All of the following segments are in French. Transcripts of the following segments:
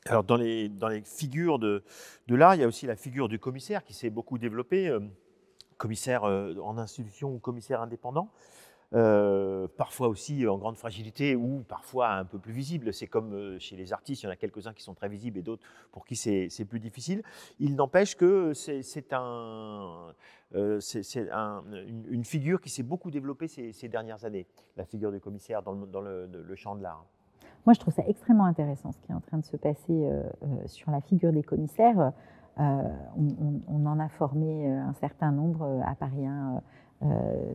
Alors dans les figures de l'art, il y a aussi la figure du commissaire qui s'est beaucoup développée, commissaire en institution ou commissaire indépendant. Parfois aussi en grande fragilité ou parfois un peu plus visible. C'est comme chez les artistes, il y en a quelques-uns qui sont très visibles et d'autres pour qui c'est plus difficile. Il n'empêche que une figure qui s'est beaucoup développée ces dernières années, la figure du commissaire dans le champ de l'art. Moi, je trouve ça extrêmement intéressant ce qui est en train de se passer sur la figure des commissaires. On en a formé un certain nombre à Paris 1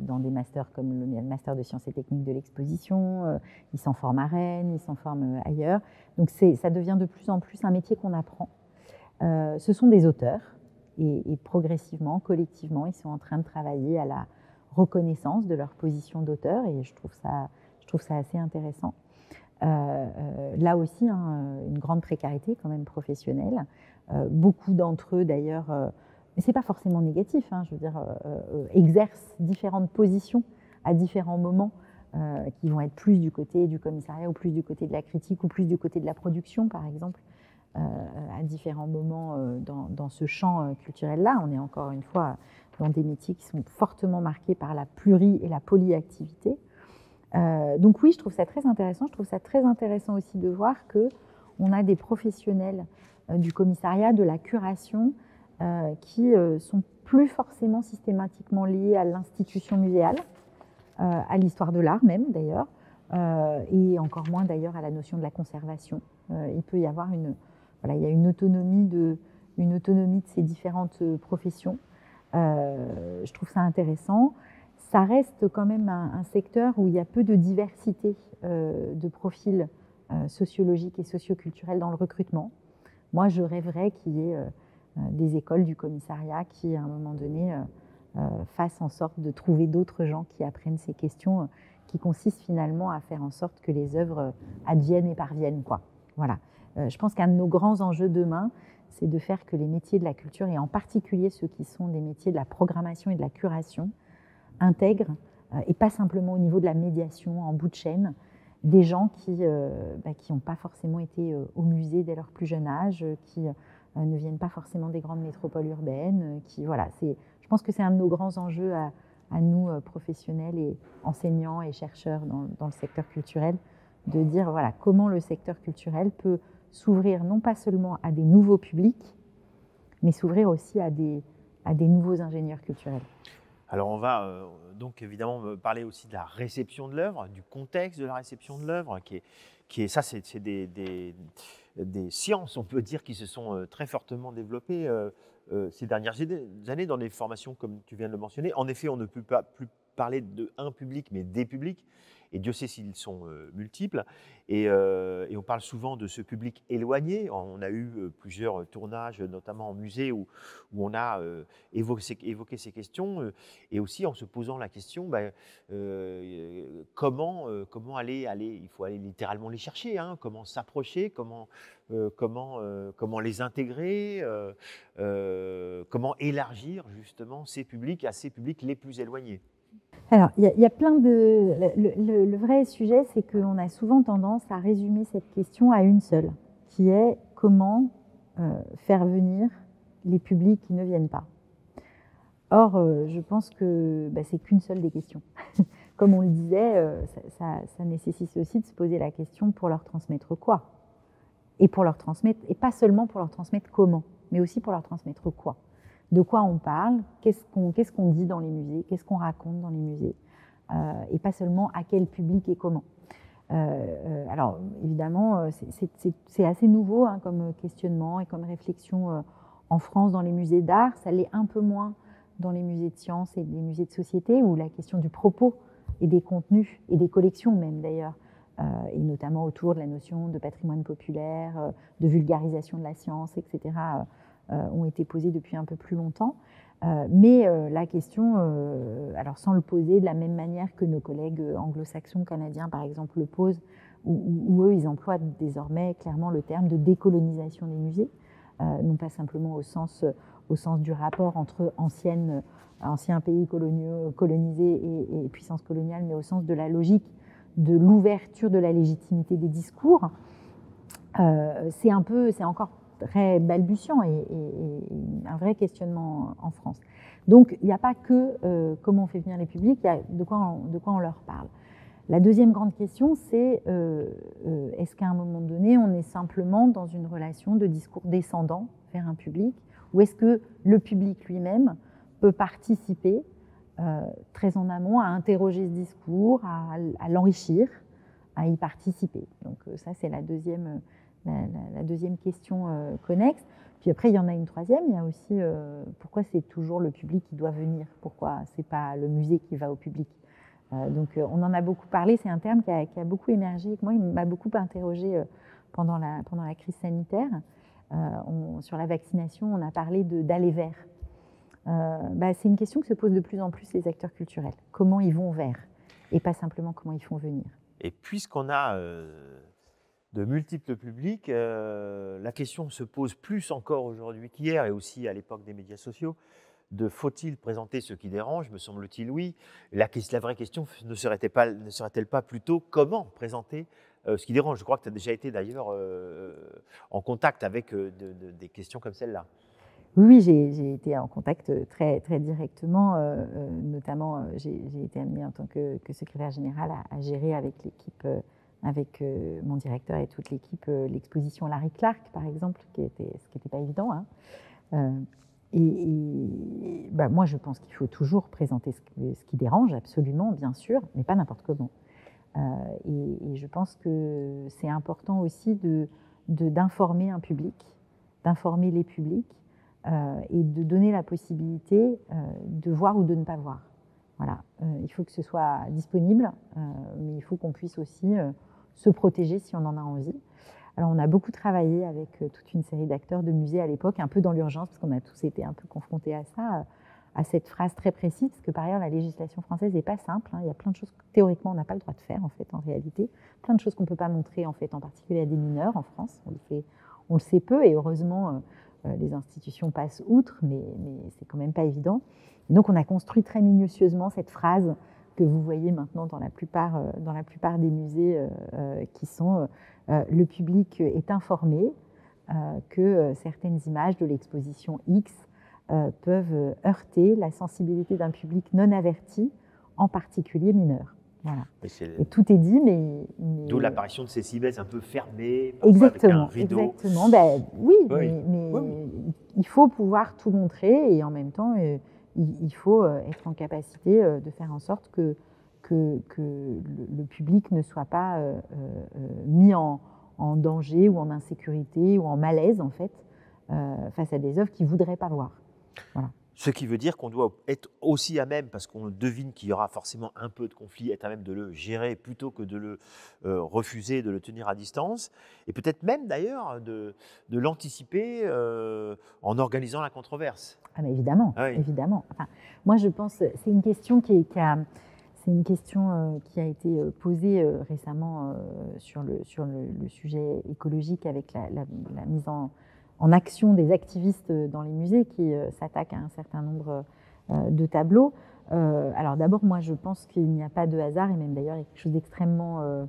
dans des masters comme le master de sciences et techniques de l'exposition. Ils s'en forment à Rennes, ils s'en forment ailleurs. Donc ça devient de plus en plus un métier qu'on apprend. Ce sont des auteurs et progressivement, collectivement, ils sont en train de travailler à la reconnaissance de leur position d'auteur et je trouve ça assez intéressant. Là aussi, hein, une grande précarité quand même professionnelle. Beaucoup d'entre eux d'ailleurs, mais c'est pas forcément négatif, hein, je veux dire, exercent différentes positions à différents moments qui vont être plus du côté du commissariat ou plus du côté de la critique ou plus du côté de la production par exemple. À différents moments dans ce champ culturel-là. On est encore une fois dans des métiers qui sont fortement marqués par la et la polyactivité. Donc oui, je trouve ça très intéressant. Je trouve ça très intéressant aussi de voir qu'on a des professionnels du commissariat, de la curation, qui sont plus forcément systématiquement liés à l'institution muséale, à l'histoire de l'art même d'ailleurs, et encore moins d'ailleurs à la notion de la conservation. Il peut y avoir il y a une autonomie de ces différentes professions. Je trouve ça intéressant. Ça reste quand même un secteur où il y a peu de diversité de profils sociologiques et socioculturels dans le recrutement. Moi, je rêverais qu'il y ait des écoles du commissariat qui, à un moment donné, fassent en sorte de trouver d'autres gens qui apprennent ces questions, qui consistent finalement à faire en sorte que les œuvres adviennent et parviennent, quoi. Voilà. Je pense qu'un de nos grands enjeux demain, c'est de faire que les métiers de la culture, et en particulier ceux qui sont des métiers de la programmation et de la curation, intègrent, et pas simplement au niveau de la médiation en bout de chaîne, des gens qui n'ont pas forcément été au musée dès leur plus jeune âge, qui ne viennent pas forcément des grandes métropoles urbaines. Je pense que c'est un de nos grands enjeux à nous, professionnels et enseignants et chercheurs dans le secteur culturel, de dire voilà, comment le secteur culturel peut s'ouvrir non pas seulement à des nouveaux publics, mais s'ouvrir aussi à des nouveaux ingénieurs culturels. Alors on va donc évidemment parler aussi de la réception de l'œuvre, du contexte de la réception de l'œuvre, qui est ça, c'est des sciences, on peut dire, qui se sont très fortement développées ces dernières années dans les formations comme tu viens de le mentionner. En effet, on ne peut pas plus parler d'un public, mais des publics. Et Dieu sait s'ils sont multiples. Et on parle souvent de ce public éloigné. On a eu plusieurs tournages, notamment en musée, où on a évoqué ces questions. Et aussi en se posant la question, comment aller, il faut aller littéralement les chercher, hein, comment s'approcher, comment les intégrer, comment élargir justement ces publics à ces publics les plus éloignés. Alors, il y a plein de... Le vrai sujet, c'est qu'on a souvent tendance à résumer cette question à une seule, qui est comment faire venir les publics qui ne viennent pas. Or, je pense que c'est qu'une seule des questions. Comme on le disait, ça nécessite aussi de se poser la question pour leur transmettre quoi ? Et pour leur transmettre, et pas seulement pour leur transmettre comment, mais aussi pour leur transmettre quoi ? De quoi on parle, qu'est-ce qu'on dit dans les musées, qu'est-ce qu'on raconte dans les musées, et pas seulement à quel public et comment. Alors évidemment, c'est assez nouveau hein, comme questionnement et comme réflexion en France dans les musées d'art. Ça l'est un peu moins dans les musées de sciences et les musées de société, où la question du propos et des contenus, et des collections même d'ailleurs, et notamment autour de la notion de patrimoine populaire, de vulgarisation de la science, etc., ont été posées depuis un peu plus longtemps. Mais la question, alors sans le poser de la même manière que nos collègues anglo-saxons, canadiens par exemple le posent, où eux ils emploient désormais clairement le terme de décolonisation des musées, non pas simplement au sens du rapport entre anciens pays colonisés et puissance coloniale, mais au sens de la logique de l'ouverture de la légitimité des discours. c'est encore très balbutiant et un vrai questionnement en France. Donc, il n'y a pas que comment on fait venir les publics, il y a de quoi on leur parle. La deuxième grande question, c'est est-ce qu'à un moment donné, on est simplement dans une relation de discours descendant vers un public, ou est-ce que le public lui-même peut participer très en amont à interroger ce discours, à l'enrichir, à y participer. Donc ça, c'est la deuxième question connexe. Puis après, il y en a une troisième, il y a aussi pourquoi c'est toujours le public qui doit venir, pourquoi c'est pas le musée qui va au public. Donc on en a beaucoup parlé, c'est un terme qui a beaucoup émergé, moi il m'a beaucoup interrogée pendant la crise sanitaire. Sur la vaccination, on a parlé d'aller vers. C'est une question que se posent de plus en plus les acteurs culturels. Comment ils vont vers et pas simplement comment ils font venir. Et puisqu'on a de multiples publics, la question se pose plus encore aujourd'hui qu'hier et aussi à l'époque des médias sociaux de faut-il présenter ce qui dérange, me semble-t-il oui. La vraie question ne serait-elle pas plutôt comment présenter ce qui dérange? Je crois que tu as déjà été d'ailleurs en contact avec des questions comme celle-là. Oui, j'ai été en contact très, très directement, notamment j'ai été amenée en tant que secrétaire générale à gérer avec l'équipe, avec mon directeur et toute l'équipe, l'exposition Larry Clark, par exemple, ce qui n'était pas évident. Hein. Moi, je pense qu'il faut toujours présenter ce qui dérange, absolument, bien sûr, mais pas n'importe comment. Et je pense que c'est important aussi d'informer un public, d'informer les publics, et de donner la possibilité de voir ou de ne pas voir. Voilà. Il faut que ce soit disponible, mais il faut qu'on puisse aussi se protéger si on en a envie. Alors on a beaucoup travaillé avec toute une série d'acteurs de musées à l'époque, un peu dans l'urgence, parce qu'on a tous été un peu confrontés à ça, à cette phrase très précise, parce que par ailleurs la législation française n'est pas simple, hein. Il y a plein de choses que théoriquement on n'a pas le droit de faire en fait, en réalité, plein de choses qu'on ne peut pas montrer en fait, en particulier à des mineurs en France, on le sait peu et heureusement les institutions passent outre, mais c'est quand même pas évident. Et donc on a construit très minutieusement cette phrase que vous voyez maintenant dans la plupart des musées qui sont le public est informé que certaines images de l'exposition X peuvent heurter la sensibilité d'un public non averti, en particulier mineur. Voilà. Et tout est dit, mais d'où l'apparition de ces cibès un peu fermées, exactement, avec un rideau. Exactement. Oui. Mais il faut pouvoir tout montrer et en même temps, il faut être en capacité de faire en sorte que le public ne soit pas mis en danger ou en insécurité ou en malaise en fait face à des œuvres qu'il ne voudrait pas voir. Voilà. Ce qui veut dire qu'on doit être aussi à même, parce qu'on devine qu'il y aura forcément un peu de conflit, être à même de le gérer plutôt que de le refuser, de le tenir à distance, et peut-être même d'ailleurs de l'anticiper en organisant la controverse. Ah mais évidemment, ah oui. Évidemment. Enfin, moi je pense, c'est une question qui a été posée récemment sur le sujet écologique avec la mise en action des activistes dans les musées qui s'attaquent à un certain nombre de tableaux. Alors d'abord, moi je pense qu'il n'y a pas de hasard, et même d'ailleurs il y a quelque chose d'extrêmement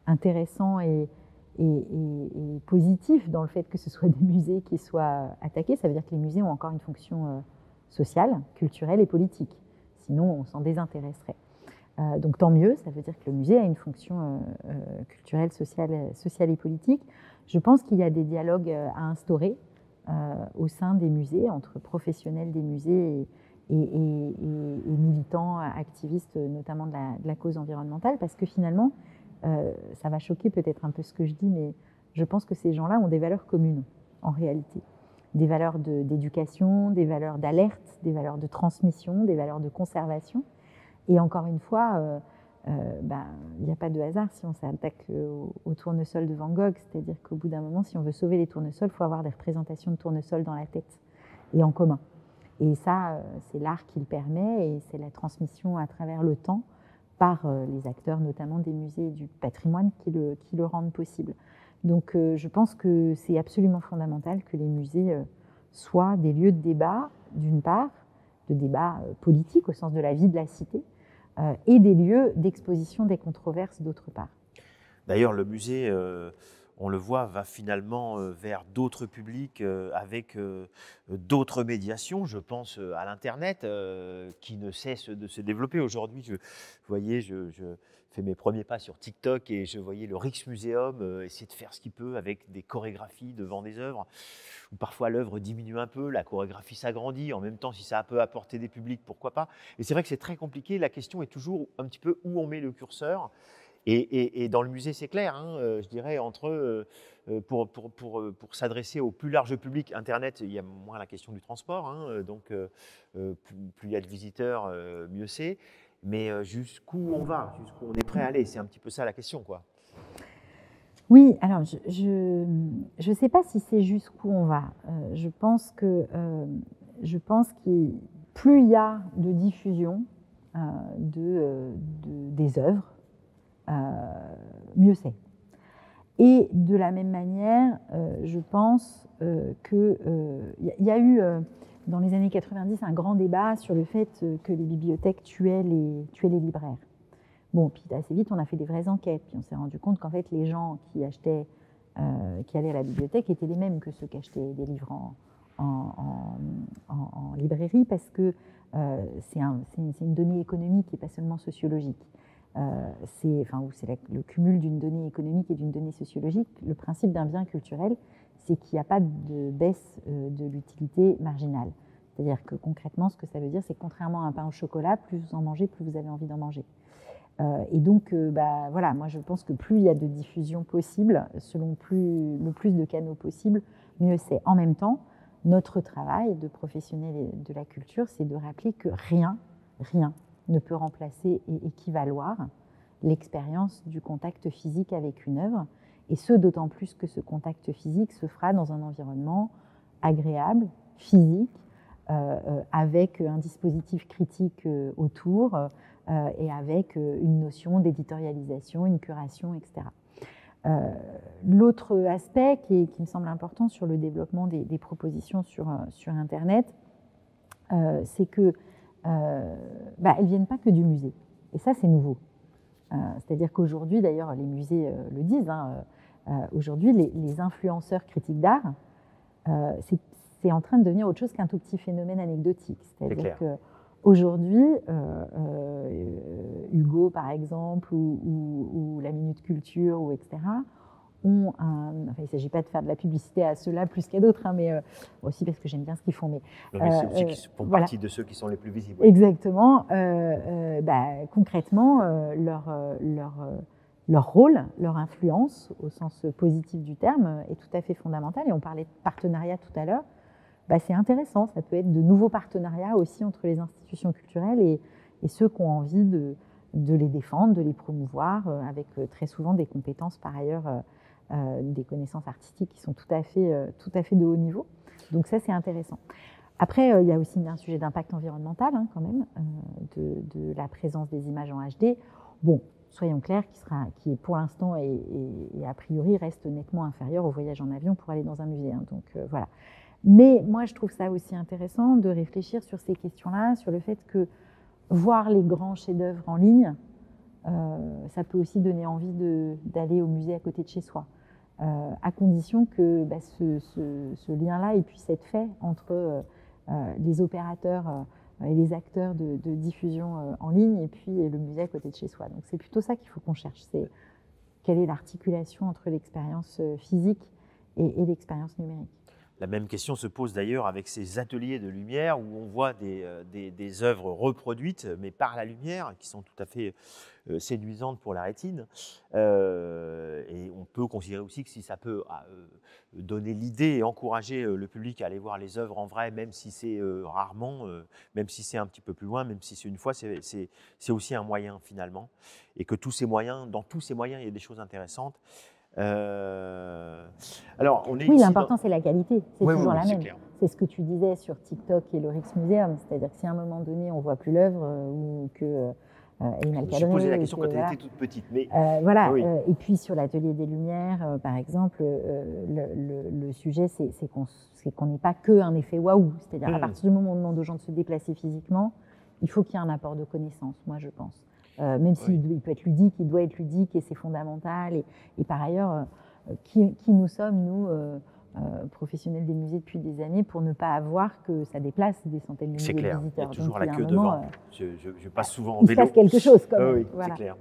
intéressant et positif dans le fait que ce soit des musées qui soient attaqués. Ça veut dire que les musées ont encore une fonction sociale, culturelle et politique. Sinon, on s'en désintéresserait. Donc tant mieux, ça veut dire que le musée a une fonction culturelle, sociale et politique. Je pense qu'il y a des dialogues à instaurer au sein des musées, entre professionnels des musées et militants, activistes, notamment de la cause environnementale, parce que finalement, ça va choquer peut-être un peu ce que je dis, mais je pense que ces gens-là ont des valeurs communes, en réalité. Des valeurs d'éducation, des valeurs d'alerte, des valeurs de transmission, des valeurs de conservation. Et encore une fois, il n'y a pas de hasard si on s'attaque au tournesol de Van Gogh, c'est-à-dire qu'au bout d'un moment, si on veut sauver les tournesols, il faut avoir des représentations de tournesols dans la tête et en commun. Et ça, c'est l'art qui le permet et c'est la transmission à travers le temps par les acteurs, notamment des musées et du patrimoine, qui le rendent possible. Donc je pense que c'est absolument fondamental que les musées soient des lieux de débat, d'une part, de débat politique au sens de la vie de la cité, et des lieux d'exposition des controverses d'autre part. D'ailleurs, le musée on le voit, va finalement vers d'autres publics avec d'autres médiations. Je pense à l'Internet qui ne cesse de se développer. Aujourd'hui, vous voyez, je fais mes premiers pas sur TikTok et je voyais le Rijksmuseum essayer de faire ce qu'il peut avec des chorégraphies devant des œuvres, où parfois l'œuvre diminue un peu, la chorégraphie s'agrandit. En même temps, si ça peut apporter des publics, pourquoi pas. Et c'est vrai que c'est très compliqué. La question est toujours un petit peu où on met le curseur. Et dans le musée, c'est clair, hein, je dirais, pour s'adresser au plus large public, Internet, il y a moins la question du transport, hein, donc plus il y a de visiteurs, mieux c'est. Mais jusqu'où on va, jusqu'où on est prêt à aller, c'est un petit peu ça la question, quoi. Oui, alors je sais pas si c'est jusqu'où on va. Je pense que plus il y a de diffusion des œuvres, mieux c'est. Et de la même manière, je pense qu'il y a eu dans les années 90 un grand débat sur le fait que les bibliothèques tuaient les libraires. Bon, puis assez vite, on a fait des vraies enquêtes, puis on s'est rendu compte qu'en fait, les gens qui achetaient, qui allaient à la bibliothèque étaient les mêmes que ceux qui achetaient des livres en librairie, parce que c'est une donnée économique et pas seulement sociologique. C'est le cumul d'une donnée économique et d'une donnée sociologique. Le principe d'un bien culturel, c'est qu'il n'y a pas de baisse de l'utilité marginale. C'est-à-dire que concrètement, ce que ça veut dire, c'est que contrairement à un pain au chocolat, plus vous en mangez, plus vous avez envie d'en manger. Et donc, voilà, moi je pense que plus il y a de diffusion possible, selon le plus de canaux possibles, mieux c'est. En même temps, notre travail de professionnels de la culture, c'est de rappeler que rien ne peut remplacer et équivaloir l'expérience du contact physique avec une œuvre, et ce d'autant plus que ce contact physique se fera dans un environnement agréable, physique, avec un dispositif critique autour, et avec une notion d'éditorialisation, une curation, etc. L'autre aspect qui me semble important sur le développement des propositions sur Internet, c'est que elles ne viennent pas que du musée. Et ça, c'est nouveau. C'est-à-dire qu'aujourd'hui, d'ailleurs, les musées le disent, hein, aujourd'hui, les influenceurs critiques d'art, c'est en train de devenir autre chose qu'un tout petit phénomène anecdotique. C'est-à-dire qu'aujourd'hui, Hugo, par exemple, ou la Minute Culture, etc., ont il ne s'agit pas de faire de la publicité à ceux-là plus qu'à d'autres, hein, mais aussi parce que j'aime bien ce qu'ils font. Mais c'est aussi qu'ils font partie de ceux qui sont les plus visibles. Exactement. Concrètement, leur rôle, leur influence, au sens positif du terme, est tout à fait fondamentale. Et on parlait de partenariat tout à l'heure. C'est intéressant. Ça peut être de nouveaux partenariats aussi entre les institutions culturelles et ceux qui ont envie de les défendre, de les promouvoir, avec très souvent des compétences par ailleurs, des connaissances artistiques qui sont tout à fait de haut niveau. Donc ça, c'est intéressant. Après, il y a aussi un sujet d'impact environnemental, hein, quand même, de la présence des images en HD. Bon, soyons clairs, qui pour l'instant et a priori reste nettement inférieur au voyage en avion pour aller dans un musée. Hein, donc voilà. Mais moi, je trouve ça aussi intéressant de réfléchir sur ces questions-là, sur le fait que voir les grands chefs-d'œuvre en ligne, ça peut aussi donner envie d'aller au musée à côté de chez soi, à condition que ce lien-là puisse être fait entre les opérateurs et les acteurs de diffusion en ligne et puis le musée à côté de chez soi. Donc c'est plutôt ça qu'il faut qu'on cherche, c'est quelle est l'articulation entre l'expérience physique et l'expérience numérique. La même question se pose d'ailleurs avec ces ateliers de lumière où on voit des œuvres reproduites, mais par la lumière, qui sont tout à fait séduisantes pour la rétine. Et on peut considérer aussi que si ça peut donner l'idée et encourager le public à aller voir les œuvres en vrai, même si c'est rarement, même si c'est un petit peu plus loin, même si c'est une fois, c'est aussi un moyen finalement. Et que tous ces moyens, dans tous ces moyens, il y a des choses intéressantes. Alors, oui, l'important c'est la qualité, c'est toujours la même. Clair. C'est ce que tu disais sur TikTok et le Rijksmuseum, c'est-à-dire que si à un moment donné on voit plus l'œuvre ou que elle est mal cadrée. Je me posais la question quand elle était toute petite, mais voilà. Oui. Et puis sur l'atelier des Lumières, par exemple, le sujet c'est qu'on n'est pas que un effet waouh, c'est-à-dire à partir du moment où on demande aux gens de se déplacer physiquement, il faut qu'il y ait un apport de connaissances, moi je pense. Même s'il peut être ludique, il doit être ludique et c'est fondamental. Et par ailleurs, qui nous sommes, nous, professionnels des musées depuis des années, pour ne pas avoir que ça déplace des centaines de milliers de visiteurs. Il y a toujours Donc, la queue moment, devant. Je passe souvent en il vélo. se passe quelque chose quand même. Oui, Voilà. c'est clair.